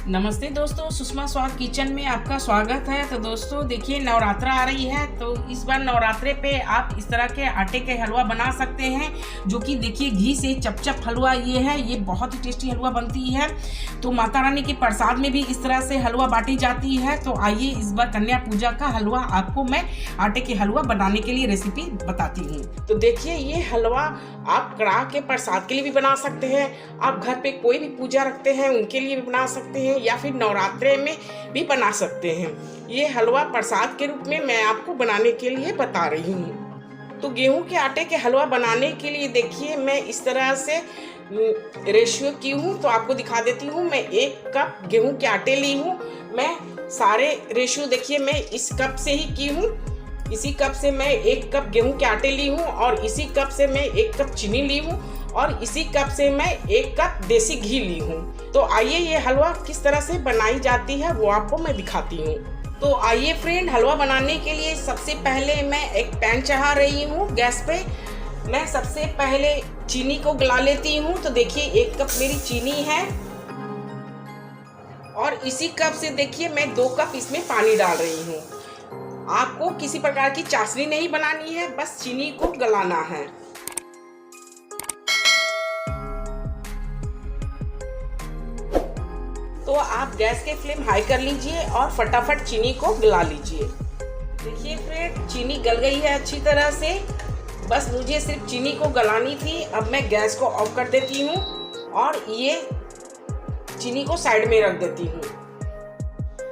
नमस्ते दोस्तों, सुषमा स्वाद किचन में आपका स्वागत है। तो दोस्तों देखिए, नवरात्रा आ रही है, तो इस बार नवरात्रे पे आप इस तरह के आटे के हलवा बना सकते हैं, जो कि देखिए घी से चपचप हलवा ये बहुत ही टेस्टी हलवा बनती है। तो माता रानी के प्रसाद में भी इस तरह से हलवा बांटी जाती है। तो आइए इस बार कन्या पूजा का हलवा आपको मैं आटे के हलवा बनाने के लिए रेसिपी बताती हूँ। तो देखिए, ये हलवा आप कड़ाह के प्रसाद के लिए भी बना सकते हैं, आप घर पे कोई भी पूजा रखते हैं उनके लिए भी बना सकते हैं, या फिर नवरात्रे में भी बना सकते हैं। ये हलवा प्रसाद के रूप में मैं आपको बनाने के लिए बता रही हूँ। तो गेहूं के आटे के हलवा बनाने के लिए देखिए, मैं इस तरह से रेशियो की हूँ, तो आपको दिखा देती हूँ। मैं 1 कप गेहूं के आटे ली हूँ। मैं सारे रेशियो देखिए मैं इस कप से ही की हूँ। इसी कप से मैं 1 कप गेहूं के आटे ली हूँ, और इसी कप से मैं 1 कप चीनी ली हूँ, और इसी कप से मैं 1 कप देसी घी ली हूँ। तो आइए ये हलवा किस तरह से बनाई जाती है वो आपको मैं दिखाती हूँ। तो आइए फ्रेंड, हलवा बनाने के लिए सबसे पहले मैं एक पैन चढ़ा रही हूँ गैस पे। मैं सबसे पहले चीनी को गला लेती हूँ। तो देखिए 1 कप मेरी चीनी है, और इसी कप से देखिए मैं 2 कप इसमें पानी डाल रही हूँ। आपको किसी प्रकार की चाशनी नहीं बनानी है, बस चीनी को गलाना है। तो आप गैस के फ्लेम हाई कर लीजिए और फटाफट चीनी को गला लीजिए। देखिए फ्रेंड, चीनी गल गई है अच्छी तरह से। बस मुझे सिर्फ चीनी को गलानी थी। अब मैं गैस को ऑफ कर देती हूँ और ये चीनी को साइड में रख देती हूँ।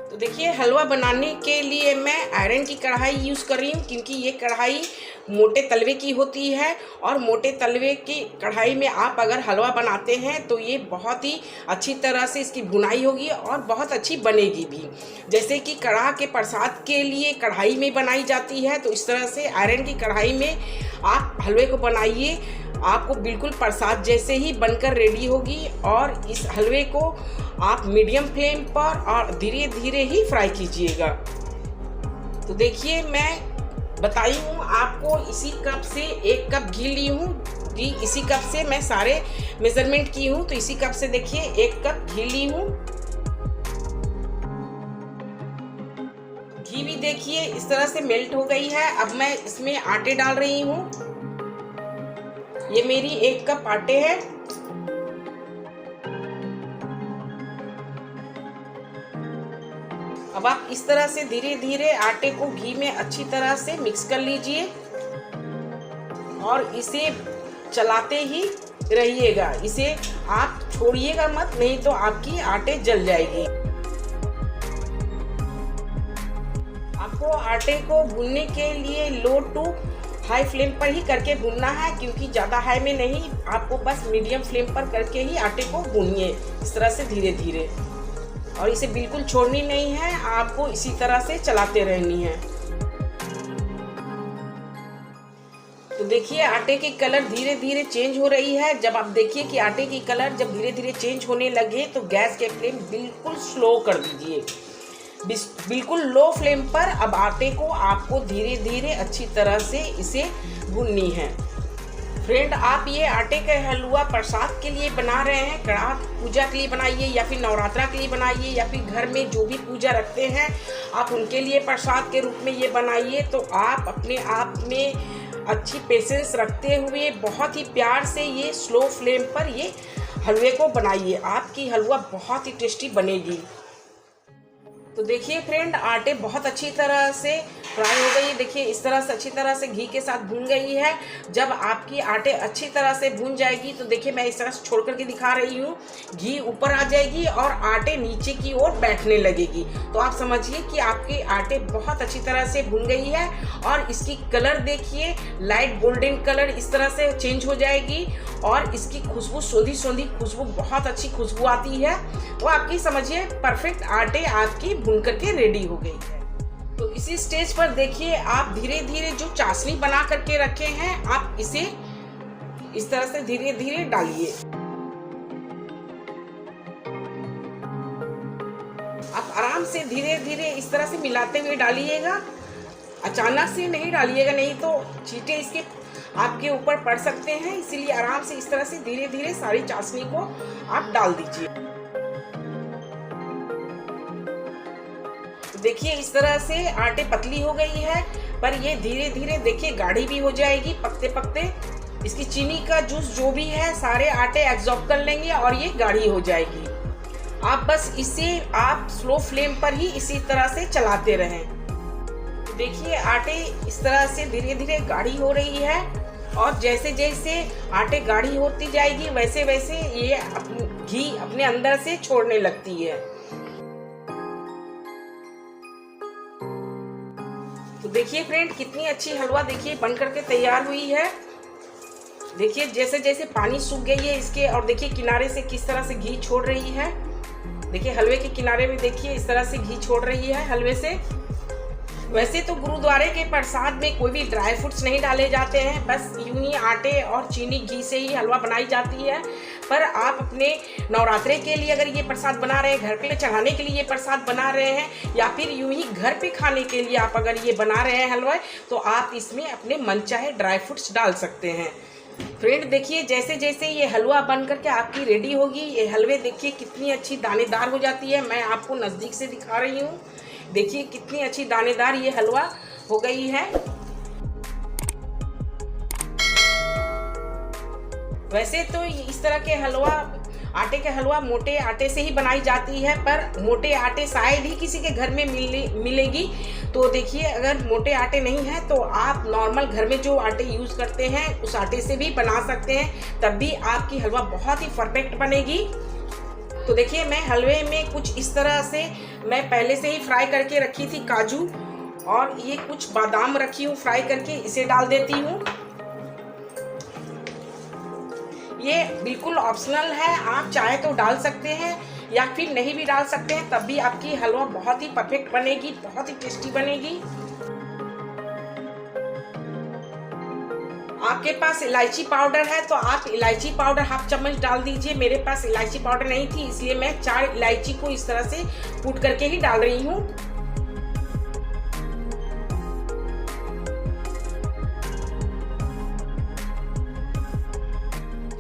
तो देखिए, हलवा बनाने के लिए मैं आयरन की कढ़ाई यूज़ कर रही हूँ, क्योंकि ये कढ़ाई मोटे तलवे की होती है, और मोटे तलवे की कढ़ाई में आप अगर हलवा बनाते हैं तो ये बहुत ही अच्छी तरह से इसकी भुनाई होगी और बहुत अच्छी बनेगी भी। जैसे कि कड़ाह के प्रसाद के लिए कढ़ाई में बनाई जाती है, तो इस तरह से आयरन की कढ़ाई में आप हलवे को बनाइए। आपको बिल्कुल प्रसाद जैसे ही बनकर रेडी होगी। और इस हलवे को आप मीडियम फ्लेम पर और धीरे धीरे ही फ्राई कीजिएगा। तो देखिए, मैं बताई हूँ आपको, इसी कप से 1 कप घी ली हूँ। इसी कप से मैं सारे मेजरमेंट की हूँ। तो इसी कप से देखिए 1 कप घी ली हूँ। घी भी देखिए इस तरह से मेल्ट हो गई है। अब मैं इसमें आटे डाल रही हूँ। ये मेरी 1 कप आटे है। अब आप इस तरह से धीरे धीरे आटे को घी में अच्छी तरह से मिक्स कर लीजिए, और इसे चलाते ही रहिएगा। इसे आप छोड़िएगा मत, नहीं तो आपकी आटे जल जाएगी। आपको आटे को भूनने के लिए लो टू हाई फ्लेम पर ही करके भूनना है, क्योंकि ज़्यादा हाई में नहीं, आपको बस मीडियम फ्लेम पर करके ही आटे को भूनिए, इस तरह से धीरे धीरे। और इसे बिल्कुल छोड़नी नहीं है, आपको इसी तरह से चलाते रहनी है। तो देखिए, आटे की कलर धीरे धीरे चेंज हो रही है। जब आप देखिए कि आटे की कलर जब धीरे धीरे चेंज होने लगे, तो गैस के फ्लेम बिल्कुल स्लो कर दीजिए, बिल्कुल लो फ्लेम पर। अब आटे को आपको धीरे धीरे अच्छी तरह से इसे भूननी है। फ्रेंड, आप ये आटे का हलवा प्रसाद के लिए बना रहे हैं, कड़ाह पूजा के लिए बनाइए, या फिर नवरात्रा के लिए बनाइए, या फिर घर में जो भी पूजा रखते हैं आप उनके लिए प्रसाद के रूप में ये बनाइए। तो आप अपने आप में अच्छी पेशेंस रखते हुए बहुत ही प्यार से ये स्लो फ्लेम पर ये हलवे को बनाइए। आपकी हलवा बहुत ही टेस्टी बनेगी। तो देखिए फ्रेंड, आटे बहुत अच्छी तरह से फ्राई हो गई। देखिए इस तरह से अच्छी तरह से घी के साथ भून गई है। जब आपकी आटे अच्छी तरह से भून जाएगी, तो देखिए मैं इस तरह से छोड़ करके दिखा रही हूँ, घी ऊपर आ जाएगी और आटे नीचे की ओर बैठने लगेगी। तो आप समझिए कि आपके आटे बहुत अच्छी तरह से भून गई है, और इसकी कलर देखिए लाइट गोल्डन कलर इस तरह से चेंज हो जाएगी, और इसकी खुशबू सोंधी सोंधी खुशबू, बहुत अच्छी खुशबू आती है। वो आपकी समझिए परफेक्ट आटे आपकी भून करके रेडी हो गई है। तो इसी स्टेज पर देखिए, आप धीरे धीरे जो चाशनी बना करके रखे हैं, आप इसे इस तरह से धीरे धीरे डालिए। आप आराम से धीरे धीरे इस तरह से मिलाते हुए डालिएगा। अचानक से नहीं डालिएगा, नहीं तो छींटे इसके आपके ऊपर पड़ सकते हैं। इसीलिए आराम से इस तरह से धीरे धीरे सारी चाशनी को आप डाल दीजिए। देखिए इस तरह से आटे पतली हो गई है, पर ये धीरे धीरे देखिए गाढ़ी भी हो जाएगी। पकते पकते इसकी चीनी का जूस जो भी है सारे आटे एब्जॉर्ब कर लेंगे और ये गाढ़ी हो जाएगी। आप बस इसे आप स्लो फ्लेम पर ही इसी तरह से चलाते रहें। देखिए आटे इस तरह से धीरे धीरे गाढ़ी हो रही है और जैसे जैसे आटे गाढ़ी होती जाएगी वैसे वैसे ये घी अपने अंदर से छोड़ने लगती है। तो देखिए फ्रेंड कितनी अच्छी हलवा देखिए बन करके तैयार हुई है। देखिए जैसे जैसे पानी सूख गई है इसके, और देखिए किनारे से किस तरह से घी छोड़ रही है। देखिए हलवे के किनारे में देखिए इस तरह से घी छोड़ रही है हलवे से। वैसे तो गुरुद्वारे के प्रसाद में कोई भी ड्राई फ्रूट्स नहीं डाले जाते हैं, बस यूं ही आटे और चीनी घी से ही हलवा बनाई जाती है। पर आप अपने नवरात्रे के लिए अगर ये प्रसाद बना रहे हैं, घर पे चढ़ाने के लिए ये प्रसाद बना रहे हैं, या फिर यूं ही घर पे खाने के लिए आप अगर ये बना रहे हैं हलवा, तो आप इसमें अपने मनचाहे ड्राई फ्रूट्स डाल सकते हैं। फ्रेंड देखिए जैसे जैसे ये हलवा बन करके आपकी रेडी होगी, ये हलवे देखिए कितनी अच्छी दानेदार हो जाती है। मैं आपको नज़दीक से दिखा रही हूँ, देखिए कितनी अच्छी दानेदार ये हलवा हो गई है। वैसे तो इस तरह के हलवा, आटे के हलवा मोटे आटे से ही बनाई जाती है, पर मोटे आटे शायद ही किसी के घर में मिलेगी। तो देखिए अगर मोटे आटे नहीं है तो आप नॉर्मल घर में जो आटे यूज़ करते हैं उस आटे से भी बना सकते हैं, तब भी आपकी हलवा बहुत ही परफेक्ट बनेगी। तो देखिए मैं हलवे में कुछ इस तरह से मैं पहले से ही फ्राई करके रखी थी काजू, और ये कुछ बादाम रखी हूँ फ्राई करके, इसे डाल देती हूँ। ये बिल्कुल ऑप्शनल है, आप चाहे तो डाल सकते हैं या फिर नहीं भी डाल सकते हैं, तब भी आपकी हलवा बहुत ही परफेक्ट बनेगी, बहुत ही टेस्टी बनेगी। आपके पास इलायची पाउडर है तो आप इलायची पाउडर हाफ चम्मच डाल दीजिए। मेरे पास इलायची पाउडर नहीं थी, इसलिए मैं 4 इलायची को इस तरह से कूट करके ही डाल रही हूँ।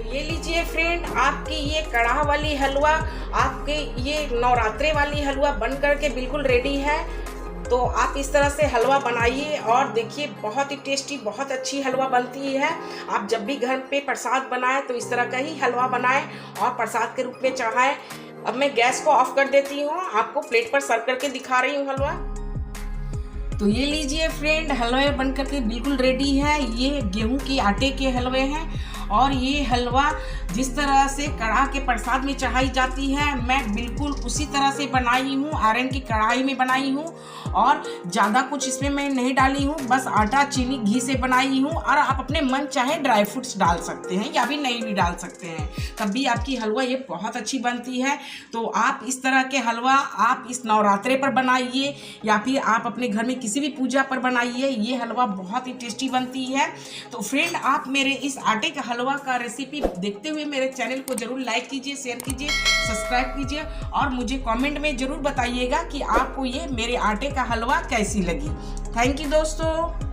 ये लीजिए फ्रेंड, आपकी ये कड़ाह वाली हलवा, आपके ये नवरात्रे वाली हलवा बन करके बिल्कुल रेडी है। तो आप इस तरह से हलवा बनाइए और देखिए बहुत ही टेस्टी, बहुत अच्छी हलवा बनती है। आप जब भी घर पे प्रसाद बनाएं तो इस तरह का ही हलवा बनाएं और प्रसाद के रूप में चढ़ाएं। अब मैं गैस को ऑफ कर देती हूँ, आपको प्लेट पर सर्व करके दिखा रही हूँ हलवा। तो ये लीजिए फ्रेंड, हलवा बन करके बिल्कुल रेडी है। ये गेहूं के आटे के हलवे हैं और ये हलवा जिस तरह से कड़ाह के प्रसाद में चढ़ाई जाती है, मैं बिल्कुल उसी तरह से बनाई हूँ। आयरन की कढ़ाई में बनाई हूँ और ज़्यादा कुछ इसमें मैं नहीं डाली हूँ, बस आटा चीनी घी से बनाई हूँ। और आप अपने मन चाहे ड्राई फ्रूट्स डाल सकते हैं या भी नहीं भी डाल सकते हैं, तब भी आपकी हलवा ये बहुत अच्छी बनती है। तो आप इस तरह के हलवा आप इस नवरात्रे पर बनाइए या फिर आप अपने घर में किसी भी पूजा पर बनाइए, ये हलवा बहुत ही टेस्टी बनती है। तो फ्रेंड आप मेरे इस आटे का हलवा का रेसिपी देखते हुए मेरे चैनल को जरूर लाइक कीजिए, शेयर कीजिए, सब्सक्राइब कीजिए और मुझे कमेंट में जरूर बताइएगा कि आपको ये मेरे आटे का हलवा कैसी लगी। थैंक यू दोस्तों।